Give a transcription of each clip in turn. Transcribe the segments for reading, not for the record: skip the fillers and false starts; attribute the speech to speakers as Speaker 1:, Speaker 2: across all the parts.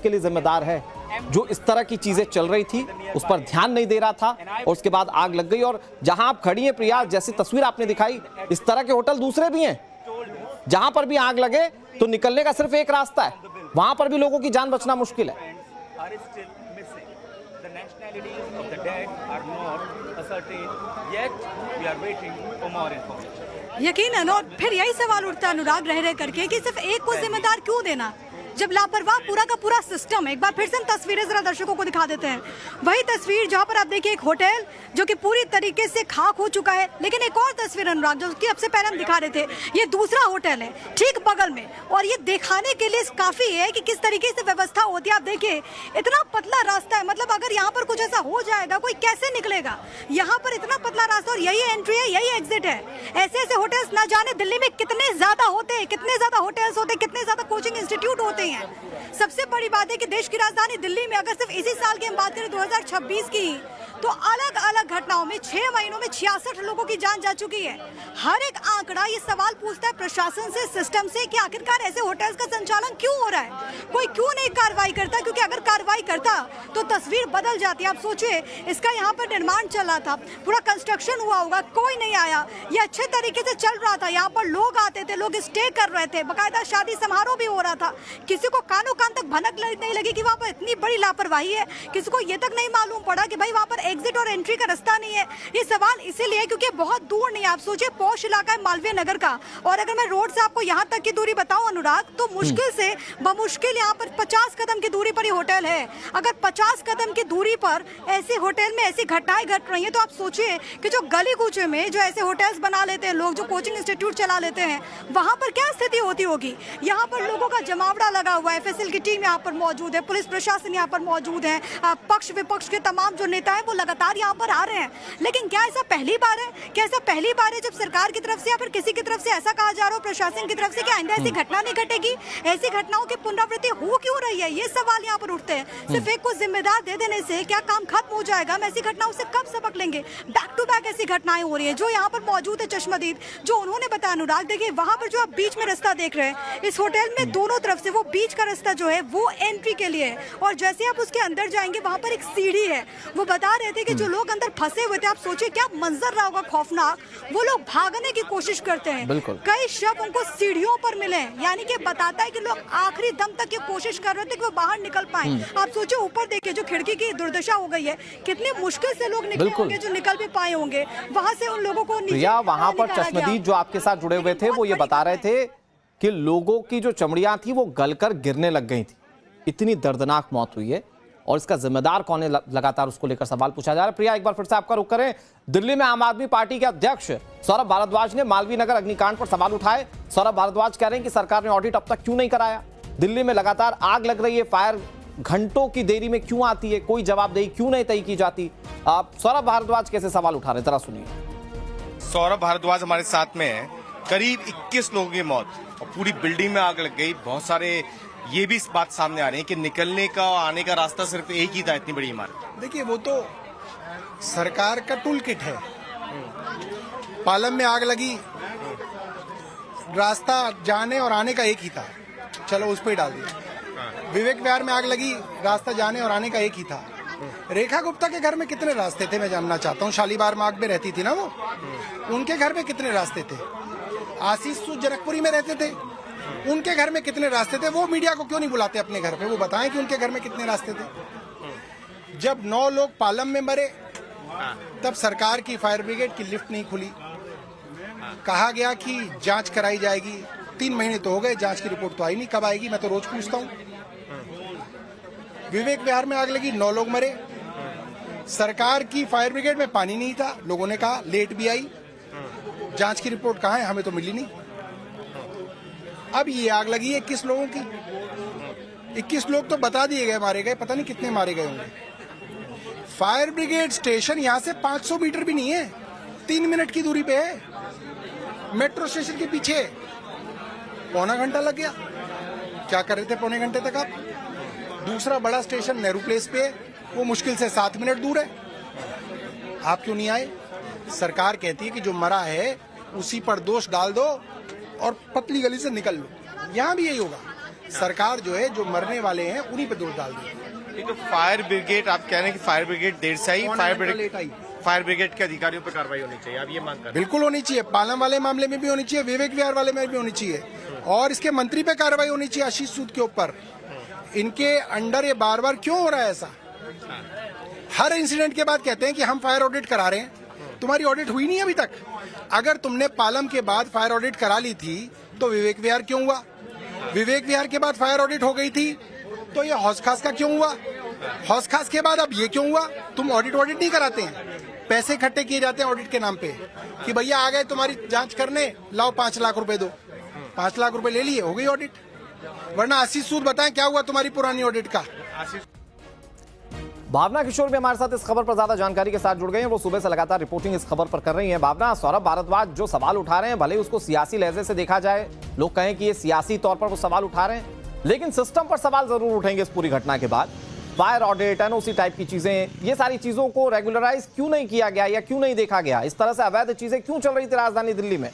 Speaker 1: के लिए जिम्मेदार है जो इस तरह की चीजें चल रही थी उस पर ध्यान नहीं दे रहा था और उसके बाद आग लग गई। और जहां आप खड़ी हैं प्रिया, जैसी तस्वीर आपने दिखाई, इस तरह के होटल दूसरे भी हैं जहां पर भी आग लगे तो निकलने का सिर्फ एक रास्ता है, वहां पर भी लोगों की जान बचना मुश्किल है।
Speaker 2: यकीनन, और फिर यही सवाल उठता है अनुराग रह रह करके कि सिर्फ एक को जिम्मेदार क्यों देना जब लापरवाह पूरा का पूरा सिस्टम। एक बार फिर से हम तस्वीरें जरा दर्शकों को दिखा देते हैं। वही तस्वीर जहां पर आप देखिए एक होटल जो कि पूरी तरीके से खाक हो चुका है, लेकिन एक और तस्वीर अनुराग जो कि सबसे पहले हम दिखा रहे थे, ये दूसरा होटल है ठीक बगल में, और ये दिखाने के लिए काफी है कि किस तरीके से व्यवस्था होती है। आप देखिए इतना पतला रास्ता है, मतलब अगर यहाँ पर कुछ ऐसा हो जाएगा कोई कैसे निकलेगा। यहाँ पर इतना पतला रास्ता और यही एंट्री है, यही एग्जिट है। ऐसे ऐसे होटल्स ना जाने दिल्ली में कितने ज्यादा होते हैं, कितने ज्यादा होटल्स होते हैं, कितने ज्यादा कोचिंग इंस्टीट्यूट होते हैं। सबसे बड़ी बात है कि देश की राजधानी दिल्ली में अगर सिर्फ इसी साल की हम बात करें 2026 की, तो अलग अलग घटनाओं में 6 महीनों में 66 लोगों की जान जा चुकी है। हर एक आंकड़ा ये सवाल पूछता है प्रशासन से, सिस्टम से कि आखिरकार ऐसे होटल्स का संचालन क्यों हो रहा है, कोई क्यों नहीं कार्रवाई करता। क्योंकि अगर कार्रवाई करता तो तस्वीर बदल जाती है। आप सोचिए इसका यहाँ पर निर्माण चल रहा था, पूरा कंस्ट्रक्शन हुआ होगा, कोई नहीं आया, ये अच्छे तरीके से चल रहा था, यहाँ पर लोग आते थे, लोग स्टे कर रहे थे, बाकायदा शादी समारोह भी हो रहा था। किसी को कानों कान तक भनक नहीं लगी कि वहाँ पर इतनी बड़ी लापरवाही है, किसी को ये तक नहीं मालूम पड़ा कि भाई वहाँ पर एग्जिट और एंट्री का रास्ता नहीं है। ये सवाल इसीलिए क्योंकि बहुत दूर नहीं है। आप सोचिए पौष इलाका है मालवीय नगर का, और अगर मैं रोड से आपको यहाँ तक की दूरी बताऊं अनुराग, तो मुश्किल से बमुश्किल यहाँ पर 50 कदम की दूरी पर ही होटल है। अगर 50 कदम की दूरी पर ऐसे होटल में ऐसी घटनाएं घट रही है, तो आप सोचिए कि जो गली कूचे में जो ऐसे होटल्स बना लेते हैं लोग, जो कोचिंग इंस्टीट्यूट चला लेते हैं, वहां पर क्या स्थिति होती होगी। यहाँ पर लोगों का जमावड़ा लगा हुआ है, एफएसएल की टीम यहाँ पर मौजूद है, पुलिस प्रशासन यहाँ पर मौजूद है, पक्ष विपक्ष के तमाम जो नेता है वो लगातार यहाँ पर आ रहे हैं। लेकिन क्या ऐसा पहली बार है, क्या ऐसा पहली बार है जब सरकार की तरफ से या फिर किसी की तरफ से ऐसा कहा जा रहा हो प्रशासन की तरफ से कि आइंदा ऐसी घटना नहीं घटेगी, ऐसी घटनाओं की पुनरावृत्ति हो क्यों रही है, ये सवाल यहाँ पर उठते हैं। सिर्फ एक को जिम्मेदार दे देने से क्या काम खत्म हो जाएगा? हम ऐसी घटनाओं से कब सबक लेंगे? बैक टू बैक ऐसी घटनाएं हो रही है। जो यहाँ पर मौजूद है चश्मदीद, जो उन्होंने बताया अनुराग, देखिए वहां पर जो आप बीच में रास्ता देख रहे हैं, इस होटल में दोनों तरफ से वो बीच का रास्ता जो है वो एंट्री के लिए है, और जैसे आप उसके अंदर जाएंगे वहां पर एक सीढ़ी है। वो बता रहे थे कि जो लोग अंदर फंसे हुए थे, आप सोचिए क्या मंजर रहा होगा खौफनाक, वो लोग भागने की कोशिश करते हैं। कई शव उनको सीढ़ियों पर मिले, यानी कि बताता है कि लोग आखिरी दम तक ये कोशिश कर रहे थे कि वो बाहर निकल पाए। आप सोचिए ऊपर देखिए जो खिड़की की दुर्दशा हो गई है, कितनी मुश्किल से लोग निकले होंगे, जो निकल भी पाए होंगे वहां से, उन लोगों को
Speaker 1: वहां पर चश्मदीद जो आपके साथ जुड़े हुए थे वो ये बता रहे थे कि लोगों की जो चमड़ियां थी वो गलकर गिरने लग गई थी। इतनी दर्दनाक मौत हुई है और इसका जिम्मेदार कौन है, लगातार उसको लेकर सवाल पूछा जा रहा है। प्रिया, एक बार फिर से आपका रुख करें। दिल्ली में आम आदमी पार्टी के अध्यक्ष सौरभ भारद्वाज ने मालवीय नगर अग्निकांड पर सवाल उठाए। सौरभ भारद्वाज कह रहे हैं कि सरकार ने ऑडिट अब तक क्यों नहीं कराया, दिल्ली में लगातार आग लग रही है, फायर घंटों की देरी में क्यों आती है, कोई जवाबदेही क्यों नहीं तय की जाती। आप सौरभ भारद्वाज कैसे सवाल उठा रहे, जरा सुनिए।
Speaker 3: सौरभ भारद्वाज हमारे साथ में है। करीब 21 लोगों की मौत और पूरी बिल्डिंग में आग लग गई। बहुत सारे ये भी इस बात सामने आ रही है कि निकलने का और आने का रास्ता सिर्फ एक ही था, इतनी बड़ी इमारत।
Speaker 4: देखिए वो तो सरकार का टूल किट है। पालम में आग लगी, रास्ता जाने और आने का एक ही था, चलो उस पर ही डाल दिया। विवेक विहार में आग लगी, रास्ता जाने और आने का एक ही था। रेखा गुप्ता के घर में कितने रास्ते थे मैं जानना चाहता हूँ। शालीमार मार्ग में रहती थी ना वो, उनके घर में कितने रास्ते थे। आशीष सूद जनकपुरी में रहते थे, उनके घर में कितने रास्ते थे। वो मीडिया को क्यों नहीं बुलाते अपने घर पे, वो बताएं कि उनके घर में कितने रास्ते थे। जब 9 लोग पालम में मरे तब सरकार की फायर ब्रिगेड की लिफ्ट नहीं खुली, कहा गया कि जांच कराई जाएगी। 3 महीने तो हो गए, जांच की रिपोर्ट तो आई नहीं, कब आएगी मैं तो रोज पूछता हूँ। विवेक विहार में आग लगी, 9 लोग मरे, सरकार की फायर ब्रिगेड में पानी नहीं था, लोगों ने कहा लेट भी आई, जांच की रिपोर्ट कहाँ है, हमें तो मिली नहीं। अब ये आग लगी है 21 लोगों की, 21 लोग तो बता दिए गए मारे गए, पता नहीं कितने मारे गए होंगे। फायर ब्रिगेड स्टेशन यहाँ से 500 मीटर भी नहीं है, 3 मिनट की दूरी पे है, मेट्रो स्टेशन के पीछे। पौना घंटा लग गया, क्या कर रहे थे पौने घंटे तक आप। दूसरा बड़ा स्टेशन नेहरू प्लेस पे, वो मुश्किल से 7 मिनट दूर है, आप क्यों नहीं आए। सरकार कहती है कि जो मरा है उसी पर दोष डाल दो और पतली गली से निकल लो। यहाँ भी यही होगा, सरकार जो है जो मरने वाले हैं उन्हीं पे दोष डाल दी।
Speaker 3: ये तो फायर ब्रिगेड, आप कह रहे हैं कि फायर ब्रिगेड देर से आई,
Speaker 4: कौन लेट आई?
Speaker 3: फायर ब्रिगेड के अधिकारियों पर कार्रवाई होनी चाहिए, आप ये मांग कर रहे हैं?
Speaker 4: बिल्कुल होनी चाहिए, पालम वाले मामले में भी होनी चाहिए, विवेक विहार वाले में भी होनी चाहिए, और इसके मंत्री पे कार्रवाई होनी चाहिए आशीष सूद के ऊपर। इनके अंडर ये बार बार क्यों हो रहा है ऐसा? हर इंसिडेंट के बाद कहते हैं कि हम फायर ऑडिट करा रहे हैं, तुम्हारी ऑडिट हुई नहीं अभी तक। अगर तुमने पालम के बाद फायर ऑडिट करा ली थी तो विवेक विहार क्यों हुआ? विवेक विहार के बाद फायर ऑडिट हो गई थी तो ये हौस खास का क्यों हुआ? हौस खास के बाद अब ये क्यों हुआ? तुम ऑडिट नहीं कराते हैं, पैसे इकट्ठे किए जाते हैं ऑडिट के नाम पे कि भैया आ गए तुम्हारी जांच करने, लाओ 5 लाख रुपए दो। 5 लाख रुपए ले लिए, हो गई ऑडिट। वरना आशीष सूद बताएं क्या हुआ तुम्हारी पुरानी ऑडिट का?
Speaker 1: भावना किशोर भी हमारे साथ इस खबर पर ज्यादा जानकारी के साथ जुड़ गए हैं। वो सुबह से लगातार रिपोर्टिंग इस खबर पर कर रही हैं। भावना, सौरभ भारद्वाज जो सवाल उठा रहे हैं, भले ही उसको सियासी लहजे से देखा जाए, लोग कहें कि ये सियासी तौर पर वो सवाल उठा रहे हैं, लेकिन सिस्टम पर सवाल जरूर उठेंगे इस पूरी घटना के बाद। फायर ऑडिट, एनओसी टाइप की चीजें, ये सारी चीजों को रेगुलराइज क्यों नहीं किया गया या क्यों नहीं देखा गया? इस तरह से अवैध चीजें क्यों चल रही थी राजधानी दिल्ली में?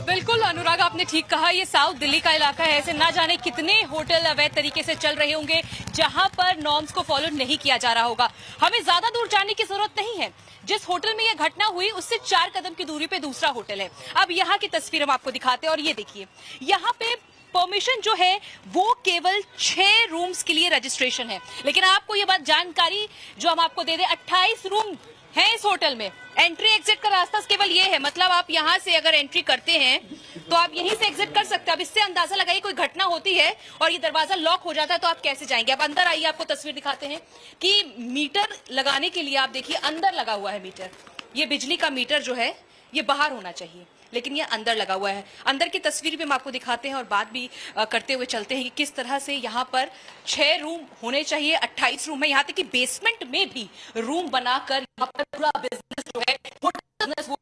Speaker 5: बिल्कुल अनुराग, आपने ठीक कहा, ये साउथ दिल्ली का इलाका है। ऐसे ना जाने कितने होटल अवैध तरीके से चल रहे होंगे जहां पर नॉर्म्स को फॉलो नहीं किया जा रहा होगा। हमें ज्यादा दूर जाने की जरूरत नहीं है। जिस होटल में यह घटना हुई उससे 4 कदम की दूरी पे दूसरा होटल है। अब यहाँ की तस्वीर हम आपको दिखाते हैं और ये देखिए, यहाँ पे परमिशन जो है वो केवल 6 रूम्स के लिए रजिस्ट्रेशन है। लेकिन आपको ये बात जानकारी जो हम आपको दे दें, 28 रूम है इस होटल में। एंट्री एग्जिट का रास्ता केवल ये है, मतलब आप यहाँ से अगर एंट्री करते हैं तो आप यहीं से एग्जिट कर सकते हैं। अब इससे अंदाजा लगाइए कोई घटना होती है और ये दरवाजा लॉक हो जाता है तो आप कैसे जाएंगे? अब अंदर आइए, आपको तस्वीर दिखाते हैं कि मीटर लगाने के लिए आप देखिए अंदर लगा हुआ है मीटर। ये बिजली का मीटर जो है ये बाहर होना चाहिए, लेकिन ये अंदर लगा हुआ है। अंदर की तस्वीर भी हम आपको दिखाते हैं और बात भी करते हुए चलते हैं कि किस तरह से यहाँ पर 6 रूम होने चाहिए, 28 रूम है। यहाँ तक कि बेसमेंट में भी रूम बनाकर यहाँ पर पूरा बिजनेस जो है, होटल बिजनेस वो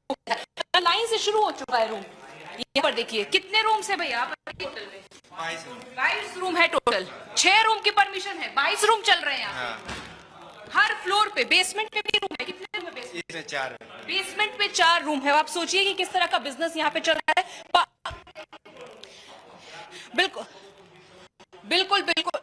Speaker 5: लाइन से शुरू हो चुका है। रूम यहाँ पर देखिए कितने रूम है भैया टोटल में? 22 रूम है टोटल। 6 रूम की परमिशन है, 22 रूम चल रहे हैं यहाँ पे। हर फ्लोर पे, बेसमेंट में भी रूम है। कितने रूम है बेसमेंट में? 4 बेसमेंट में 4 रूम है। आप सोचिए कि किस तरह का बिजनेस यहाँ पे चल रहा है। बिल्कुल बिल्कुल बिल्कुल।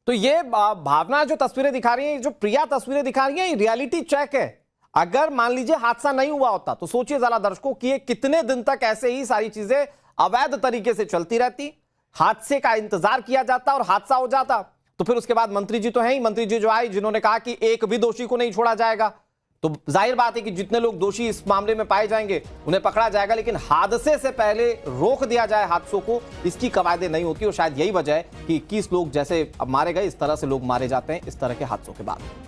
Speaker 1: तो ये भावना जो तस्वीरें दिखा रही है, जो प्रिया तस्वीरें दिखा रही है, ये रियलिटी चेक है। अगर मान लीजिए हादसा नहीं हुआ होता तो सोचिए जरा दर्शकों कि ये कितने दिन तक ऐसे ही सारी चीजें अवैध तरीके से चलती रहती, हादसे का इंतजार किया जाता और हादसा हो जाता। तो फिर उसके बाद मंत्री जी तो हैं ही, मंत्री जी जो आए जिन्होंने कहा कि एक भी दोषी को नहीं छोड़ा जाएगा। तो जाहिर बात है कि जितने लोग दोषी इस मामले में पाए जाएंगे उन्हें पकड़ा जाएगा, लेकिन हादसे से पहले रोक दिया जाए हादसों को, इसकी कवायदें नहीं होती। और शायद यही वजह है कि 21 लोग जैसे अब मारे गए, इस तरह से लोग मारे जाते हैं इस तरह के हादसों के बाद।